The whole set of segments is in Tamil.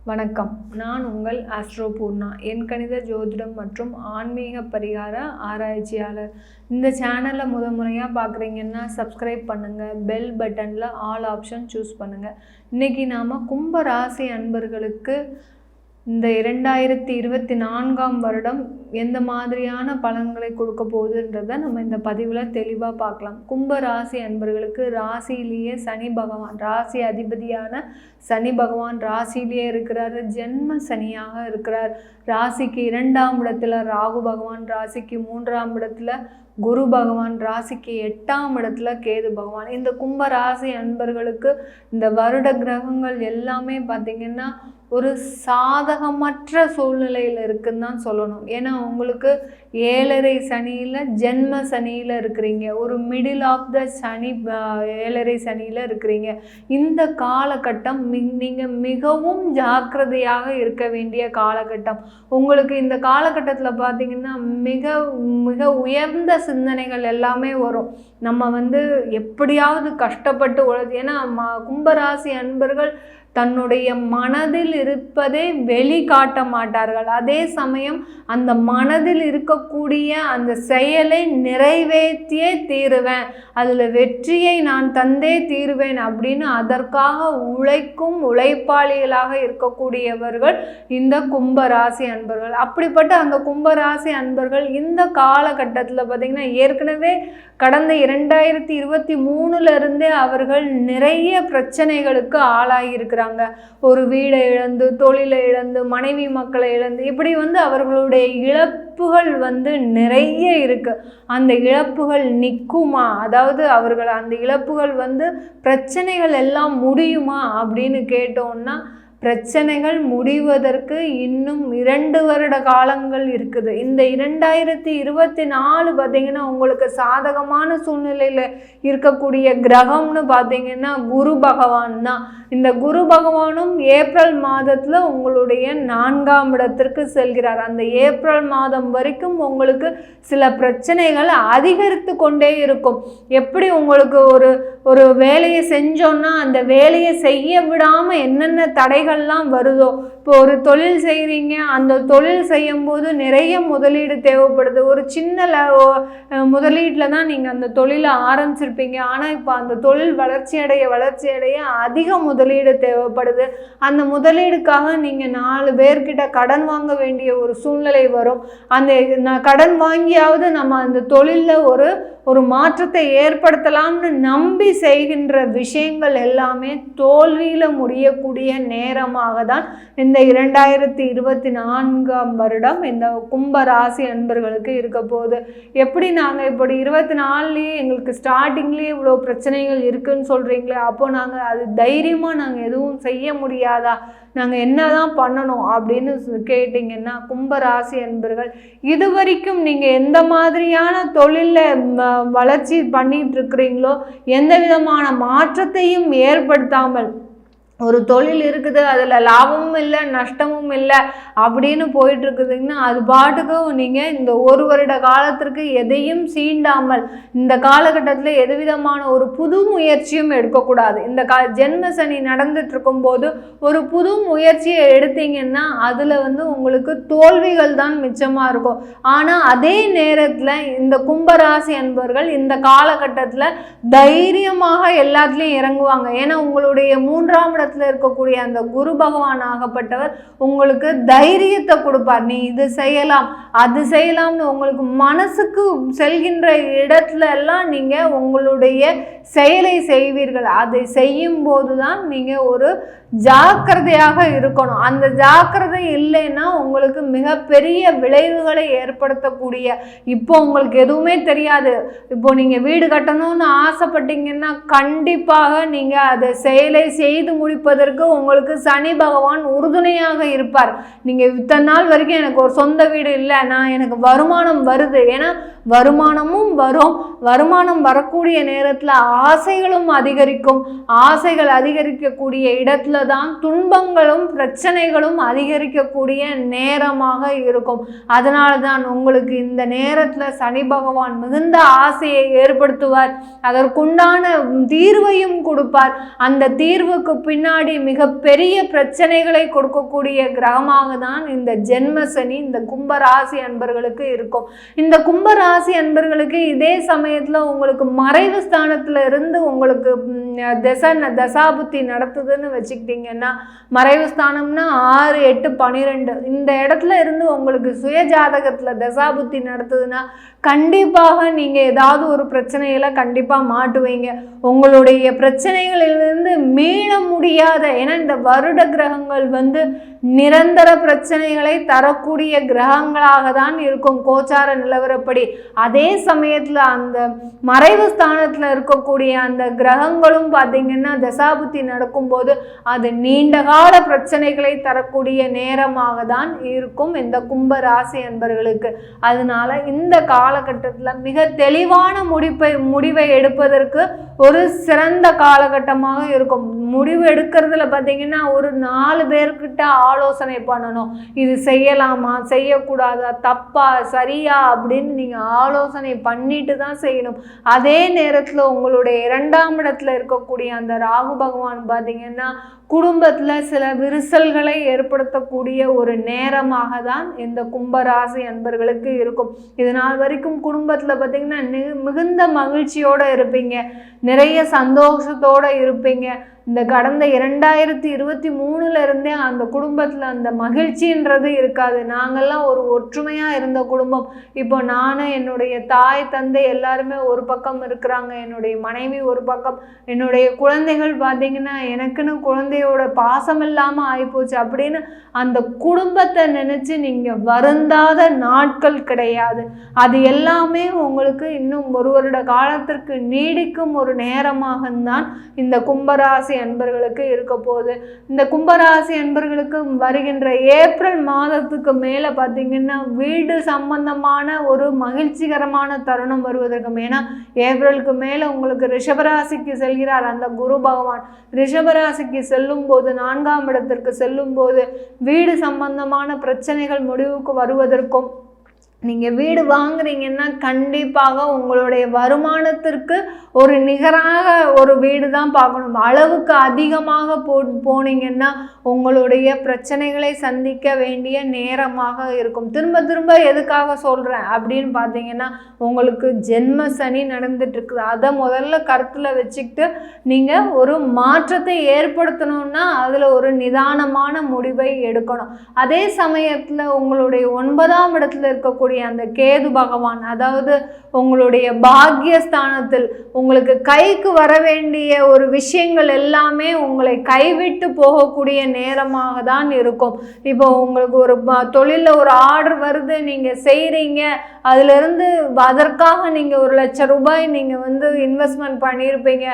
வணக்கம். நான் உங்கள் ஆஸ்ட்ரோ பூர்ணா. என் கணித ஜோதிடம் மற்றும் ஆன்மீக பரிகார ஆராய்ச்சியாளர். இந்த சேனலை முறையாக பார்க்குறீங்கன்னா சப்ஸ்கிரைப் பண்ணுங்கள். பெல் பட்டனில் ஆல் ஆப்ஷன் சூஸ் பண்ணுங்கள். இன்றைக்கி நாம் கும்ப ராசி அன்பர்களுக்கு இந்த 2024ஆம் வருடம் எந்த மாதிரியான பலன்களை கொடுக்க போகுதுன்றதை நம்ம இந்த பதிவில் தெளிவாக பார்க்கலாம். கும்ப ராசி அன்பர்களுக்கு ராசியிலேயே சனி பகவான், ராசி அதிபதியான சனி பகவான் ராசியிலேயே இருக்கிறார். ஜென்ம சனியாக இருக்கிறார். ராசிக்கு 2ஆம் இடத்துல ராகு பகவான், ராசிக்கு 3ஆம் இடத்துல குரு பகவான், ராசிக்கு 8ஆம் இடத்துல கேது பகவான். இந்த கும்ப ராசி அன்பர்களுக்கு இந்த வருட கிரகங்கள் எல்லாமே பார்த்திங்கன்னா ஒரு சாதகமற்ற சூழ்நிலையில் இருக்குன்னு தான் சொல்லணும். ஏன்னா உங்களுக்கு 7.5 சனியில் ஜென்ம சனியில் இருக்கிறீங்க, ஒரு மிடில் ஆஃப் த சனி 7.5 சனியில் இருக்கிறீங்க. இந்த காலகட்டம் நீங்கள் மிகவும் ஜாக்கிரதையாக இருக்க வேண்டிய காலகட்டம். உங்களுக்கு இந்த காலகட்டத்தில் பார்த்திங்கன்னா மிக மிக உயர்ந்த சிந்தனைகள் எல்லாமே வரும். நம்ம எப்படியாவது கஷ்டப்பட்டு ஏன்னா கும்பராசி அன்பர்கள் தன்னுடைய மனதில் இருப்பதை வெளிக்காட்ட மாட்டார்கள். அதே சமயம் அந்த மனதில் இருக்கக்கூடிய அந்த செயலை நிறைவேற்றியே தீருவேன், அதில் வெற்றியை நான் தந்தே தீருவேன் அப்படின்னு அதற்காக உழைக்கும் உழைப்பாளிகளாக இருக்கக்கூடியவர்கள் இந்த கும்பராசி அன்பர்கள். அப்படிப்பட்ட அந்த கும்பராசி அன்பர்கள் இந்த காலகட்டத்தில் பார்த்திங்கன்னா ஏற்கனவே கடந்த 2023 அவர்கள் நிறைய பிரச்சனைகளுக்கு ஆளாகியிருக்கிறாங்க. ஒரு வீடை இழந்து, தொழிலை இழந்து, மனைவி மக்களை இழந்து, இப்படி அவர்களுடைய இழப்புகள் நிறைய இருக்கு. அந்த இழப்புகள் நிற்குமா, அதாவது அவர்கள் அந்த இழப்புகள் பிரச்சனைகள் எல்லாம் முடியுமா அப்படின்னு கேட்டோம்னா பிரச்சனைகள் முடிவதற்கு இன்னும் 2 வருட காலங்கள் இருக்குது. இந்த 2024 பார்த்திங்கன்னா உங்களுக்கு சாதகமான சூழ்நிலையில் இருக்கக்கூடிய கிரகம்னு பார்த்திங்கன்னா குரு பகவான் தான். இந்த குரு பகவானும் ஏப்ரல் மாதத்தில் உங்களுடைய 4ஆம் இடத்திற்கு செல்கிறார். அந்த ஏப்ரல் மாதம் வரைக்கும் உங்களுக்கு சில பிரச்சனைகள் அதிகரித்து கொண்டே இருக்கும். எப்படி உங்களுக்கு ஒரு வேலையை செஞ்சோன்னா அந்த வேலையை செய்ய விடாமல் என்னென்ன தடைகள்லாம் வருதோ, இப்போ ஒரு தொழில் செய்கிறீங்க, அந்த தொழில் செய்யும்போது நிறைய முதலீடு தேவைப்படுது. ஒரு சின்ன முதலீட்டில் தான் நீங்கள் அந்த தொழிலை ஆரம்பிச்சிருப்பீங்க. ஆனால் இப்போ அந்த தொழில் வளர்ச்சி அடைய அதிக முதலீடு தேவைப்படுது. அந்த முதலீடுக்காக நீங்கள் 4 பேர்கிட்ட கடன் வாங்க வேண்டிய ஒரு சூழ்நிலை வரும். அந்த கடன் வாங்கியாவது நம்ம அந்த தொழிலில் ஒரு மாற்றத்தை ஏற்படுத்தலாம்னு நம்பி செய்கின்ற விஷயங்கள் எல்லாமே தோல்வியில் முடியக்கூடிய நேரமாக தான் இந்த 2024ஆம் வருடம் இந்த கும்ப ராசி அன்பர்களுக்கு இருக்க போகுது. எப்படி நாங்கள் இப்படி 24லேயே எங்களுக்கு ஸ்டார்டிங்லேயே இவ்வளோ பிரச்சனைகள் இருக்குன்னு சொல்கிறீங்களே, அப்போ நாங்கள் அது தைரியமாக நாங்கள் எதுவும் செய்ய முடியாதா, நாங்கள் என்ன தான் பண்ணணும் அப்படின்னு கேட்டிங்கன்னா, கும்பராசி அன்பர்கள் இது வரைக்கும் நீங்கள் எந்த மாதிரியான தொழிலில் வளர்ச்சி பண்ணிட்டு இருக்கிறீங்களோ, எந்த விதமான மாற்றத்தையும் ஏற்படுத்தாமல் ஒரு தொழில் இருக்குது, அதில் லாபமும் இல்லை நஷ்டமும் இல்லை அப்படின்னு போயிட்டு இருக்குதுங்கன்னா அது பாட்டுக்கு நீங்கள் இந்த 1 வருட காலத்திற்கு எதையும் சீண்டாமல் இந்த காலகட்டத்தில் எதுவிதமான ஒரு புது முயற்சியும் எடுக்கக்கூடாது. இந்த ஜென்ம சனி நடந்துட்டு இருக்கும்போது ஒரு புது முயற்சியை எடுத்தீங்கன்னா அதில் உங்களுக்கு தோல்விகள் தான் மிச்சமாக இருக்கும். ஆனால் அதே நேரத்தில் இந்த கும்பராசி அன்பர்கள் இந்த காலகட்டத்தில் தைரியமாக எல்லாத்துலேயும் இறங்குவாங்க. ஏன்னா உங்களுடைய 3ஆம் இடத்துல இருக்கக்கூடிய அந்த குரு பகவான் ஆகப்பட்டவர் உங்களுக்கு தைரியத்தை கொடுப்பார். நீ இது செய்யலாம் அது செய்யலாம்னு உங்களுக்கு மனசுக்கு செல்கின்ற இடத்துல எல்லாம் நீங்க உங்களுடைய செயலை செய்வீர்கள். அதை செய்யும் போதுதான் நீங்க ஒரு ஜாக்கிரதையாக இருக்கணும். அந்த ஜாக்கிரதை இல்லைன்னா உங்களுக்கு மிகப்பெரிய விளைவுகளை ஏற்படுத்தக்கூடிய, இப்போ உங்களுக்கு எதுவுமே தெரியாது, இப்போ நீங்க வீடு கட்டணும்னு ஆசைப்பட்டீங்கன்னா கண்டிப்பாக நீங்க அதை செயலை செய்து முடிப்பதற்கு உங்களுக்கு சனி பகவான் உறுதுணையாக இருப்பார். நீங்க இத்தனை நாள் வரைக்கும் எனக்கு ஒரு சொந்த வீடு இல்லை, எனக்கு வருமானம் வருது, ஏன்னா வருமானமும் வரும், வருமானம் வரக்கூடிய நேரத்தில் ஆசைகளும் அதிகரிக்கும். ஆசைகள் அதிகரிக்கக்கூடிய இடத்துல இடத்துல தான் துன்பங்களும் பிரச்சனைகளும் அதிகரிக்கக்கூடிய நேரமாக இருக்கும். அதனால தான் உங்களுக்கு இந்த நேரத்தில் சனி பகவான் மிகுந்த ஆசையை ஏற்படுத்துவார், அதற்குண்டான தீர்வையும் கொடுப்பார். அந்த தீர்வுக்கு பின்னாடி மிகப்பெரிய பிரச்சனைகளை கொடுக்கக்கூடிய கிரகமாக தான் இந்த ஜென்ம சனி இந்த கும்பராசி அன்பர்களுக்கு இருக்கும். இந்த கும்பராசி அன்பர்களுக்கு இதே சமயத்தில் உங்களுக்கு மறைவு ஸ்தானத்தில் இருந்து உங்களுக்கு தசாபுத்தி நடத்துதுன்னு வச்சுக்கிட்டீங்கன்னா, மறைவு ஸ்தானம்னா 6, 8, 12 இந்த இடத்துல இருந்து உங்களுக்கு சுய ஜாதகத்தில் தசாபுத்தி நடத்துதுன்னா கண்டிப்பாக நீங்கள் ஏதாவது ஒரு பிரச்சனையில கண்டிப்பாக மாட்டுவீங்க. உங்களுடைய பிரச்சனைகளிலிருந்து மீள முடியாத, ஏன்னா இந்த வருட கிரகங்கள் நிரந்தர பிரச்சனைகளை தரக்கூடிய கிரகங்களாக தான் இருக்கும் கோச்சார நிலவரப்படி. அதே சமயத்தில் அந்த மறைவு ஸ்தானத்தில் இருக்கக்கூடிய அந்த கிரகங்களும் பார்த்தீங்கன்னா தசாபுத்தி நடக்கும்போது அது நீண்ட கால பிரச்சனைகளை தரக்கூடிய நேரமாக தான் இருக்கும் இந்த கும்ப ராசி அன்பர்களுக்கு. அதனால இந்த காலகட்டத்தில் மிக தெளிவான முடிவை எடுப்பதற்கு ஒரு சிறந்த காலகட்டமாக இருக்கும். முடிவு எடுக்கிறதுல பார்த்தீங்கன்னா ஒரு 4 பேர்கிட்ட ஆலோசனை பண்ணணும். இது செய்யலாமா, செய்யக்கூடாதா, தப்பா, சரியா அப்படின்னு நீங்கள் ஆலோசனை பண்ணிட்டு தான் செய்யணும். அதே நேரத்தில் உங்களுடைய 2ஆம் இடத்துல இருக்கக்கூடிய அந்த ராகு பகவான் பார்த்தீங்கன்னா குடும்பத்தில் சில விரிசல்களை ஏற்படுத்தக்கூடிய ஒரு நேரமாக தான் இந்த கும்பராசி அன்பர்களுக்கு இருக்கும். இதனால் வரைக்கும் குடும்பத்தில் பார்த்தீங்கன்னா மிகுந்த மகிழ்ச்சியோடு இருப்பீங்க, நிறைய சந்தோஷத்தோடு இருப்பீங்க. இந்த கடந்த 2023 இருந்தே அந்த குடும்பத்தில் அந்த மகிழ்ச்சின்றது இருக்காது. நாங்கள்லாம் ஒரு ஒற்றுமையாக இருந்த குடும்பம். இப்போ நானும் என்னுடைய தாய் தந்தை எல்லாருமே ஒரு பக்கம் இருக்கிறாங்க, என்னுடைய மனைவி ஒரு பக்கம், என்னுடைய குழந்தைகள் பார்த்தீங்கன்னா எனக்குன்னு குழந்தையோட பாசம் இல்லாமல் ஆகிப்போச்சு அப்படின்னு அந்த குடும்பத்தை நினச்சி நீங்கள் வருந்தாத நாட்கள் கிடையாது. அது எல்லாமே உங்களுக்கு இன்னும் ஒரு வருட காலத்திற்கு நீடிக்கும் ஒரு நேரமாகத்தான் இந்த கும்பராசி அன்பர்களுக்கு இருக்க போகுது. இந்த கும்பராசி அன்பர்களுக்கு வருகின்ற ஏப்ரல் மாதத்துக்கு மேல பார்த்தீங்கன்னா வீடு சம்பந்தமான ஒரு மகிழ்ச்சிகரமான தருணம் வருவதற்கு, ஏன்னா ஏப்ரலுக்கு மேல உங்களுக்கு ரிஷபராசிக்கு செல்கிறார் அந்த குரு பகவான். ரிஷபராசிக்கு செல்லும் போது 4ஆம் இடத்திற்கு செல்லும் போது வீடு சம்பந்தமான பிரச்சனைகள் முடிவுக்கு வருவதற்கும், நீங்கள் வீடு வாங்குறீங்கன்னா கண்டிப்பாக உங்களுடைய வருமானத்திற்கு ஒரு நிகராக ஒரு வீடு தான் பார்க்கணும். அளவுக்கு அதிகமாக போனீங்கன்னா உங்களுடைய பிரச்சனைகளை சந்திக்க வேண்டிய நேரமாக இருக்கும். திரும்ப திரும்ப எதுக்காக சொல்கிறேன் அப்படின்னு பார்த்தீங்கன்னா, உங்களுக்கு ஜென்ம சனி நடந்துட்டு இருக்குது. அதை முதல்ல கருத்தில் வச்சுக்கிட்டு நீங்கள் ஒரு மாற்றத்தை ஏற்படுத்தணும்னா அதில் ஒரு நிதானமான முடிவை எடுக்கணும். அதே சமயத்தில் உங்களுடைய 9ஆம் இடத்துல இருக்கக்கூடிய அந்த கேது பகவான், அதாவது உங்களுடைய பாக்கியஸ்தானத்தில் உங்களுக்கு கைக்கு வர வேண்டிய ஒரு விஷயங்கள் எல்லாமே உங்களை கைவிட்டு போகக்கூடிய நேரமாக தான் இருக்கும். இப்போ உங்களுக்கு ஒரு தொழிலில் ஒரு ஆர்டர் வருது, நீங்கள் செய்கிறீங்க, அதிலிருந்து அதற்காக நீங்கள் 1 லட்சம் ரூபாய் நீங்கள் இன்வெஸ்ட்மெண்ட் பண்ணியிருப்பீங்க,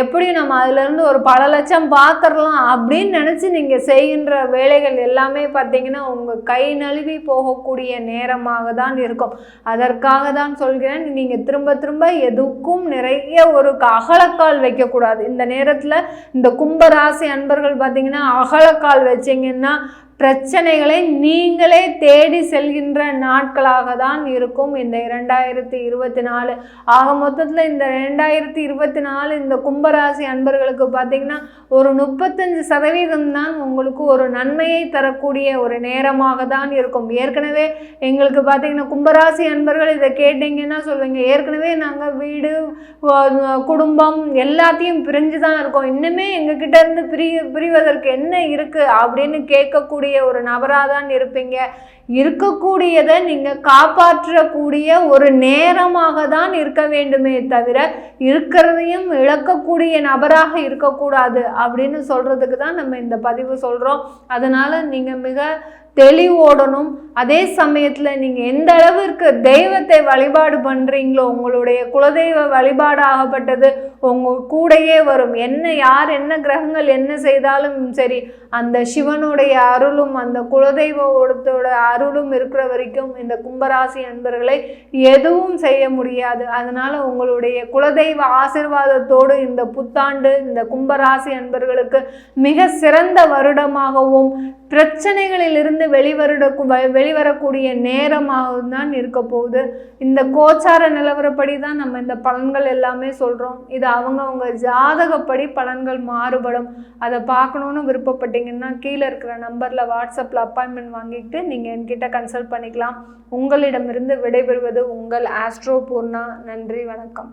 எப்படி நம்ம அதிலிருந்து ஒரு பல லட்சம் பார்த்துடலாம் அப்படின்னு நினச்சி நீங்கள் செய்கின்ற வேலைகள் எல்லாமே பார்த்தீங்கன்னா உங்கள் கை நழுவி போகக்கூடிய நேரமாக தான் இருக்கும். அதற்காக தான் சொல்கிறேன், நீங்கள் திரும்ப திரும்ப எதுக்கும் நிறைய ஒரு அகலக்கால் வைக்கக்கூடாது. இந்த நேரத்தில் இந்த கும்பராசி அன்பர்கள் பார்த்தீங்கன்னா அகலக்கால் வச்சிங்கன்னா பிரச்சனைகளை நீங்களே தேடி செல்கின்ற நாட்களாக தான் இருக்கும் இந்த 2024. ஆக மொத்தத்தில் இந்த 2024 இந்த கும்பராசி அன்பர்களுக்கு பார்த்தீங்கன்னா ஒரு 35% தான் உங்களுக்கு ஒரு நன்மையை தரக்கூடிய ஒரு நேரமாக தான் இருக்கும். ஏற்கனவே எங்களுக்கு பார்த்தீங்கன்னா கும்பராசி அன்பர்கள் இதை கேட்டீங்கன்னா சொல்லுவீங்க, ஏற்கனவே நாங்கள் வீடு குடும்பம் எல்லாத்தையும் பிரிஞ்சு தான் இருக்கோம், இன்னுமே எங்ககிட்ட இருந்து பிரிவதற்கு என்ன இருக்கு அப்படின்னு கேட்கக்கூடிய ஒரு நபராக தான் இருப்பீங்க. இருக்கக்கூடியதை நீங்க காப்பாற்றக்கூடிய ஒரு நேரமாக தான் இருக்க வேண்டுமே தவிர இருக்கிறதையும் இழக்கக்கூடிய நபராக இருக்கக்கூடாது அப்படின்னு சொல்றதுக்கு தான் நம்ம இந்த பதிவு சொல்றோம். அதனால நீங்க மிக தெளிவோடணும். அதே சமயத்தில் நீங்கள் எந்த அளவிற்கு தெய்வத்தை வழிபாடு பண்ணுறீங்களோ உங்களுடைய குலதெய்வ வழிபாடு ஆகப்பட்டது உங்கள் கூடையே வரும். யார் என்ன கிரகங்கள் என்ன செய்தாலும் சரி, அந்த சிவனுடைய அருளும் அருளும் அந்த குலதெய்வத்தோட அருளும் இருக்கிற வரைக்கும் இந்த கும்பராசி அன்பர்களை எதுவும் செய்ய முடியாது. அதனால உங்களுடைய குலதெய்வ ஆசீர்வாதத்தோடு இந்த புத்தாண்டு இந்த கும்பராசி அன்பர்களுக்கு மிக சிறந்த வருடமாகவும் பிரச்சனைகளிலிருந்து வெளிவரக்கூடிய நேரமாகவும் தான் இருக்க போகுது. இந்த கோச்சார நிலவரப்படி தான் நம்ம இந்த பலன்கள் எல்லாமே சொல்கிறோம். இது அவங்க ஜாதகப்படி பலன்கள் மாறுபடும். அதை பார்க்கணுன்னு விருப்பப்பட்டீங்கன்னா கீழே இருக்கிற நம்பரில் வாட்ஸ்அப்பில் அப்பாயின்மெண்ட் வாங்கிக்கிட்டு நீங்கள் என்கிட்ட கன்சல்ட் பண்ணிக்கலாம். உங்களிடமிருந்து விடைபெறுவது உங்கள் ஆஸ்ட்ரோ பூர்ணா. நன்றி, வணக்கம்.